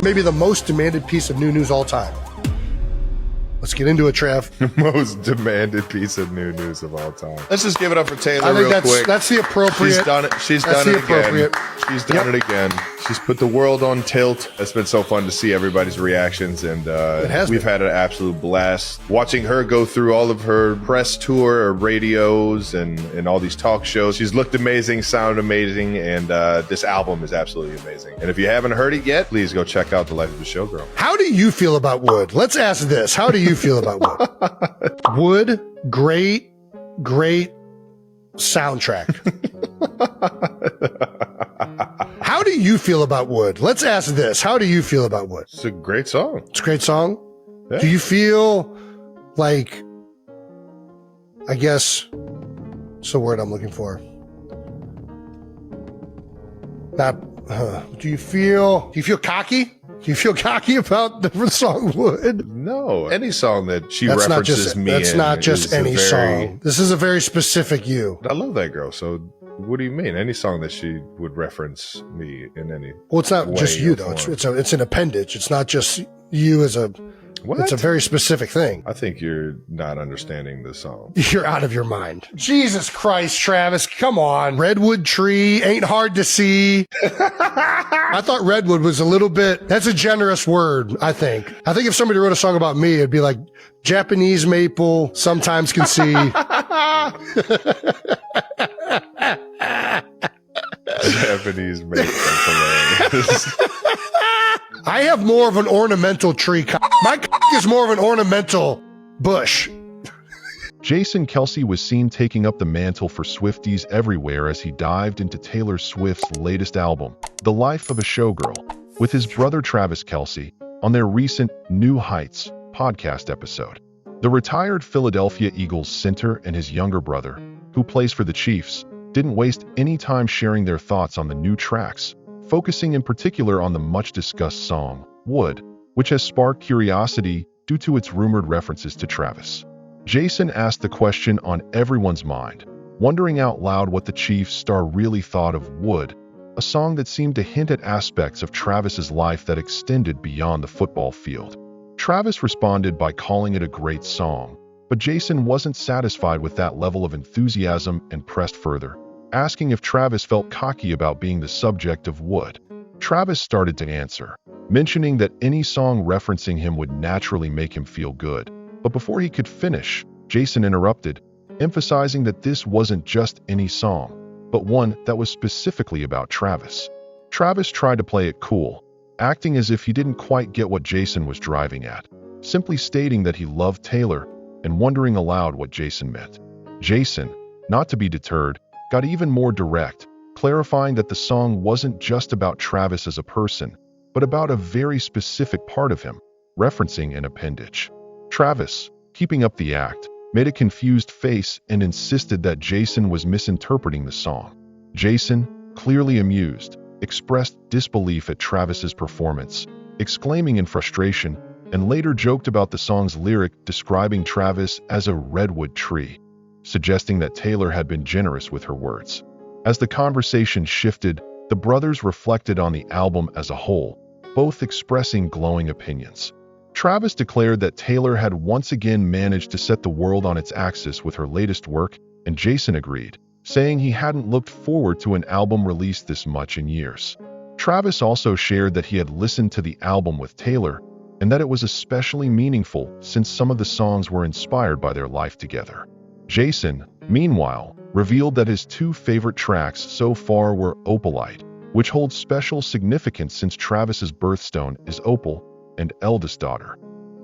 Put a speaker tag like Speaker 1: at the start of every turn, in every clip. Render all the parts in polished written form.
Speaker 1: Maybe the most demanded piece of new news all time. Let's get into it, Trav.
Speaker 2: Most demanded piece of new news of all time. Let's just give it up for Taylor
Speaker 1: I think
Speaker 2: real quick.
Speaker 1: that's the appropriate.
Speaker 2: She's done it. She's
Speaker 1: that's
Speaker 2: done
Speaker 1: the
Speaker 2: it again.
Speaker 1: appropriate.
Speaker 2: She's done it again. She's put the world on tilt. It's been so fun to see everybody's reactions, and we've had an absolute blast watching her go through all of her press tour, or radios, and all these talk shows. She's looked amazing, sounded amazing, and this album is absolutely amazing. And if you haven't heard it yet, please go check out The Life of a Showgirl.
Speaker 1: How do you feel about Wood? Let's ask this. How do you feel about Wood? Wood, great soundtrack. How do you feel about Wood? Let's ask this. How do you feel about Wood?
Speaker 2: It's a great song.
Speaker 1: It's a great song.
Speaker 2: Yeah.
Speaker 1: Do you feel like, I guess, what's the word I'm looking for? Do you feel cocky? Do you feel cocky about the song Wood?
Speaker 2: No, any song that she
Speaker 1: That's
Speaker 2: references me
Speaker 1: That's
Speaker 2: in
Speaker 1: not just
Speaker 2: is
Speaker 1: any song. This is a very specific you.
Speaker 2: I love that girl. So what do you mean? Any song that she would reference me in any
Speaker 1: Well, it's not just you,
Speaker 2: or
Speaker 1: though.
Speaker 2: form.
Speaker 1: It's an appendage. It's not just you as a...
Speaker 2: What?
Speaker 1: It's a very specific thing.
Speaker 2: I think you're not understanding the song.
Speaker 1: You're out of your mind. Jesus Christ, Travis, come on. Redwood tree ain't hard to see. I thought redwood was a little bit, that's a generous word, I think. I think if somebody wrote a song about me, it'd be like, Japanese maple sometimes can see.
Speaker 2: Japanese maple. That's hilarious.
Speaker 1: I have more of an ornamental tree. My is more of an ornamental bush.
Speaker 3: Jason Kelce was seen taking up the mantle for Swifties everywhere as he dived into Taylor Swift's latest album, The Life of a Showgirl, with his brother Travis Kelce on their recent New Heights podcast episode. The retired Philadelphia Eagles center and his younger brother, who plays for the Chiefs, didn't waste any time sharing their thoughts on the new tracks, focusing in particular on the much-discussed song, Wood, which has sparked curiosity due to its rumored references to Travis. Jason asked the question on everyone's mind, wondering out loud what the Chiefs star really thought of Wood, a song that seemed to hint at aspects of Travis's life that extended beyond the football field. Travis responded by calling it a great song, but Jason wasn't satisfied with that level of enthusiasm and pressed further, asking if Travis felt cocky about being the subject of Wood. Travis started to answer, mentioning that any song referencing him would naturally make him feel good. But before he could finish, Jason interrupted, emphasizing that this wasn't just any song, but one that was specifically about Travis. Travis tried to play it cool, acting as if he didn't quite get what Jason was driving at, simply stating that he loved Taylor and wondering aloud what Jason meant. Jason, not to be deterred, got even more direct, clarifying that the song wasn't just about Travis as a person, but about a very specific part of him, referencing an appendage. Travis, keeping up the act, made a confused face and insisted that Jason was misinterpreting the song. Jason, clearly amused, expressed disbelief at Travis's performance, exclaiming in frustration, and later joked about the song's lyric describing Travis as a redwood tree, suggesting that Taylor had been generous with her words. As the conversation shifted, the brothers reflected on the album as a whole, both expressing glowing opinions. Travis declared that Taylor had once again managed to set the world on its axis with her latest work, and Jason agreed, saying he hadn't looked forward to an album released this much in years. Travis also shared that he had listened to the album with Taylor, and that it was especially meaningful since some of the songs were inspired by their life together. Jason, meanwhile, revealed that his two favorite tracks so far were Opalite, which holds special significance since Travis's birthstone is Opal, and eldest daughter.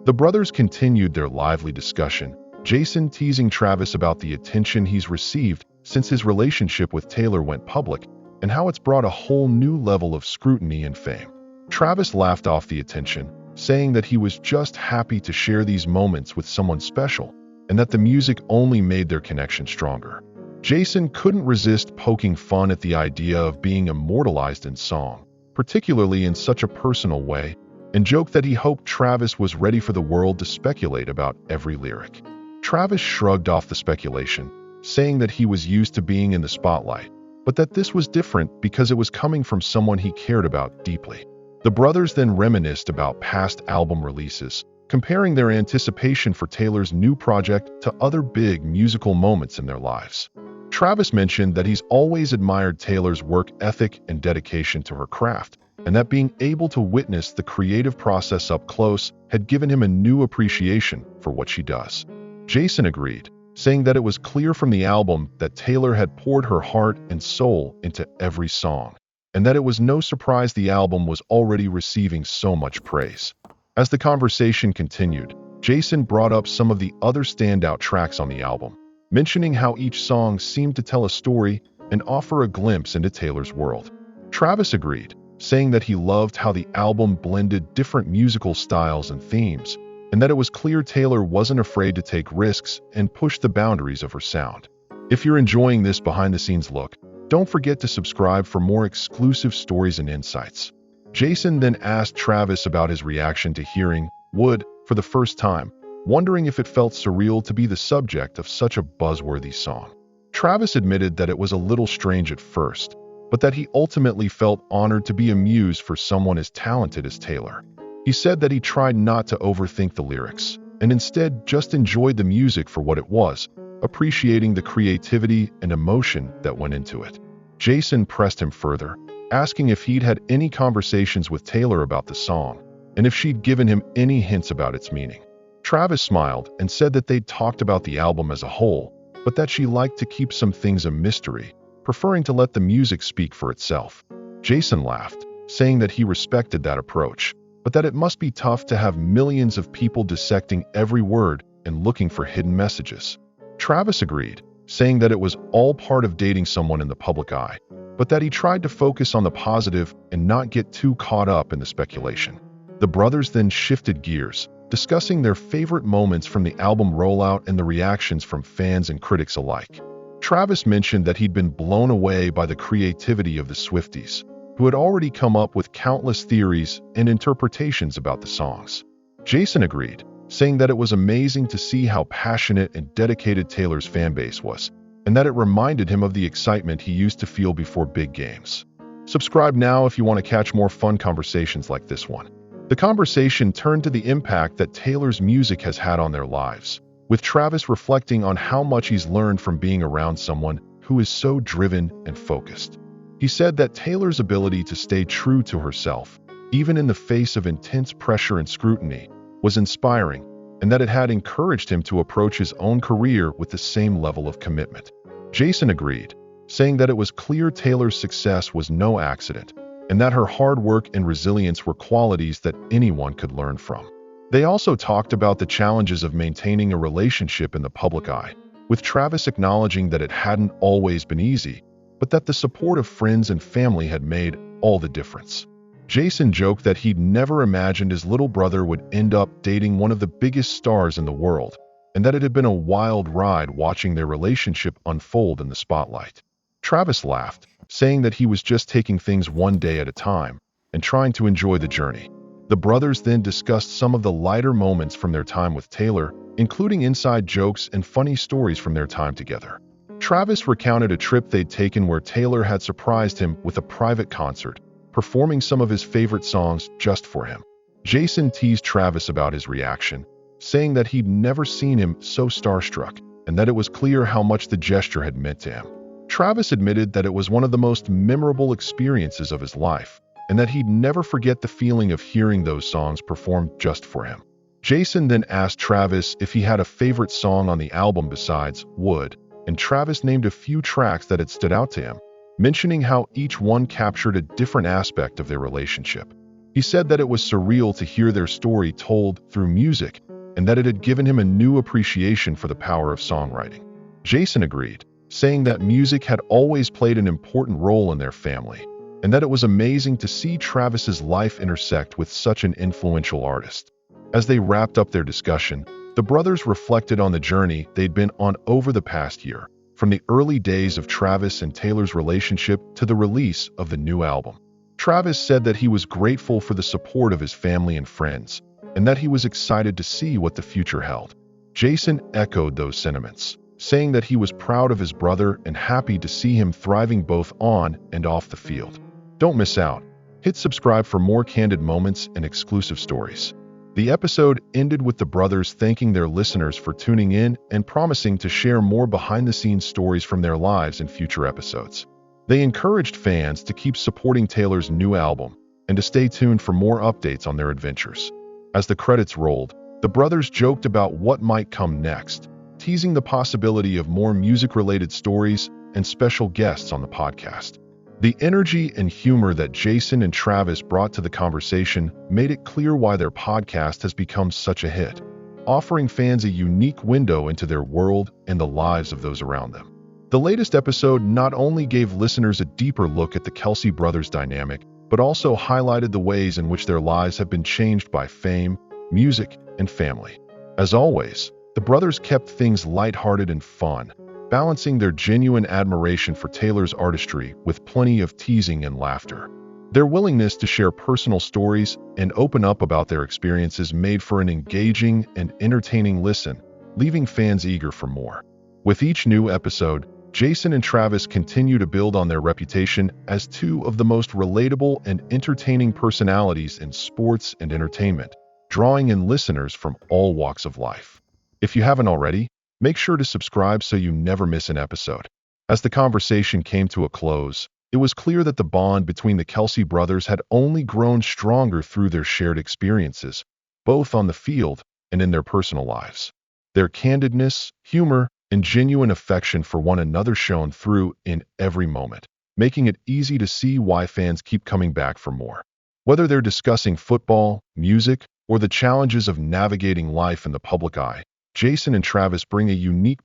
Speaker 3: The brothers continued their lively discussion, Jason teasing Travis about the attention he's received since his relationship with Taylor went public, and how it's brought a whole new level of scrutiny and fame. Travis laughed off the attention, saying that he was just happy to share these moments with someone special, and that the music only made their connection stronger. Jason couldn't resist poking fun at the idea of being immortalized in song, particularly in such a personal way, and joked that he hoped Travis was ready for the world to speculate about every lyric. Travis shrugged off the speculation, saying that he was used to being in the spotlight, but that this was different because it was coming from someone he cared about deeply. The brothers then reminisced about past album releases, comparing their anticipation for Taylor's new project to other big musical moments in their lives. Travis mentioned that he's always admired Taylor's work ethic and dedication to her craft, and that being able to witness the creative process up close had given him a new appreciation for what she does. Jason agreed, saying that it was clear from the album that Taylor had poured her heart and soul into every song, and that it was no surprise the album was already receiving so much praise. As the conversation continued, Jason brought up some of the other standout tracks on the album, mentioning how each song seemed to tell a story and offer a glimpse into Taylor's world. Travis agreed, saying that he loved how the album blended different musical styles and themes, and that it was clear Taylor wasn't afraid to take risks and push the boundaries of her sound. If you're enjoying this behind-the-scenes look, don't forget to subscribe for more exclusive stories and insights. Jason then asked Travis about his reaction to hearing Wood for the first time, wondering if it felt surreal to be the subject of such a buzzworthy song. Travis admitted that it was a little strange at first, but that he ultimately felt honored to be a muse for someone as talented as Taylor. He said that he tried not to overthink the lyrics, and instead just enjoyed the music for what it was, appreciating the creativity and emotion that went into it. Jason pressed him further, asking if he'd had any conversations with Taylor about the song, and if she'd given him any hints about its meaning. Travis smiled and said that they'd talked about the album as a whole, but that she liked to keep some things a mystery, preferring to let the music speak for itself. Jason laughed, saying that he respected that approach, but that it must be tough to have millions of people dissecting every word and looking for hidden messages. Travis agreed, saying that it was all part of dating someone in the public eye, but that he tried to focus on the positive and not get too caught up in the speculation. The brothers then shifted gears, discussing their favorite moments from the album rollout and the reactions from fans and critics alike. Travis mentioned that he'd been blown away by the creativity of the Swifties, who had already come up with countless theories and interpretations about the songs. Jason agreed, saying that it was amazing to see how passionate and dedicated Taylor's fanbase was, and that it reminded him of the excitement he used to feel before big games. Subscribe now if you want to catch more fun conversations like this one. The conversation turned to the impact that Taylor's music has had on their lives, with Travis reflecting on how much he's learned from being around someone who is so driven and focused. He said that Taylor's ability to stay true to herself, even in the face of intense pressure and scrutiny, was inspiring, and that it had encouraged him to approach his own career with the same level of commitment. Jason agreed, saying that it was clear Taylor's success was no accident, and that her hard work and resilience were qualities that anyone could learn from. They also talked about the challenges of maintaining a relationship in the public eye, with Travis acknowledging that it hadn't always been easy, but that the support of friends and family had made all the difference. Jason joked that he'd never imagined his little brother would end up dating one of the biggest stars in the world, and that it had been a wild ride watching their relationship unfold in the spotlight. Travis laughed, saying that he was just taking things one day at a time and trying to enjoy the journey. The brothers then discussed some of the lighter moments from their time with Taylor, including inside jokes and funny stories from their time together. Travis recounted a trip they'd taken where Taylor had surprised him with a private concert, performing some of his favorite songs just for him. Jason teased Travis about his reaction, saying that he'd never seen him so starstruck, and that it was clear how much the gesture had meant to him. Travis admitted that it was one of the most memorable experiences of his life, and that he'd never forget the feeling of hearing those songs performed just for him. Jason then asked Travis if he had a favorite song on the album besides Wood, and Travis named a few tracks that had stood out to him, mentioning how each one captured a different aspect of their relationship. He said that it was surreal to hear their story told through music, and that it had given him a new appreciation for the power of songwriting. Jason agreed, saying that music had always played an important role in their family, and that it was amazing to see Travis's life intersect with such an influential artist. As they wrapped up their discussion, the brothers reflected on the journey they'd been on over the past year, from the early days of Travis and Taylor's relationship to the release of the new album. Travis said that he was grateful for the support of his family and friends, and that he was excited to see what the future held. Jason echoed those sentiments, saying that he was proud of his brother and happy to see him thriving both on and off the field. "Don't miss out," Hit subscribe for more candid moments and exclusive stories. The episode ended with the brothers thanking their listeners for tuning in and promising to share more behind-the-scenes stories from their lives in future episodes. They encouraged fans to keep supporting Taylor's new album and to stay tuned for more updates on their adventures. As the credits rolled, the brothers joked about what might come next, teasing the possibility of more music-related stories and special guests on the podcast. The energy and humor that Jason and Travis brought to the conversation made it clear why their podcast has become such a hit, offering fans a unique window into their world and the lives of those around them. The latest episode not only gave listeners a deeper look at the Kelce brothers' dynamic, but also highlighted the ways in which their lives have been changed by fame, music, and family. As always, the brothers kept things lighthearted and fun, balancing their genuine admiration for Taylor's artistry with plenty of teasing and laughter. Their willingness to share personal stories and open up about their experiences made for an engaging and entertaining listen, leaving fans eager for more. With each new episode, Jason and Travis continue to build on their reputation as two of the most relatable and entertaining personalities in sports and entertainment, drawing in listeners from all walks of life. If you haven't already, make sure to subscribe so you never miss an episode. As the conversation came to a close, it was clear that the bond between the Kelce brothers had only grown stronger through their shared experiences, both on the field and in their personal lives. Their candidness, humor, and genuine affection for one another shone through in every moment, making it easy to see why fans keep coming back for more. Whether they're discussing football, music, or the challenges of navigating life in the public eye, Jason and Travis bring a unique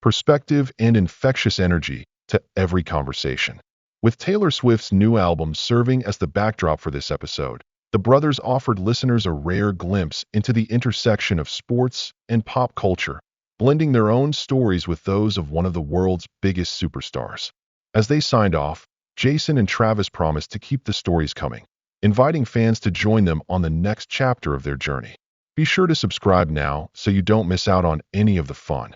Speaker 3: perspective and infectious energy to every conversation. With Taylor Swift's new album serving as the backdrop for this episode, the brothers offered listeners a rare glimpse into the intersection of sports and pop culture, blending their own stories with those of one of the world's biggest superstars. As they signed off, Jason and Travis promised to keep the stories coming, inviting fans to join them on the next chapter of their journey. Be sure to subscribe now so you don't miss out on any of the fun.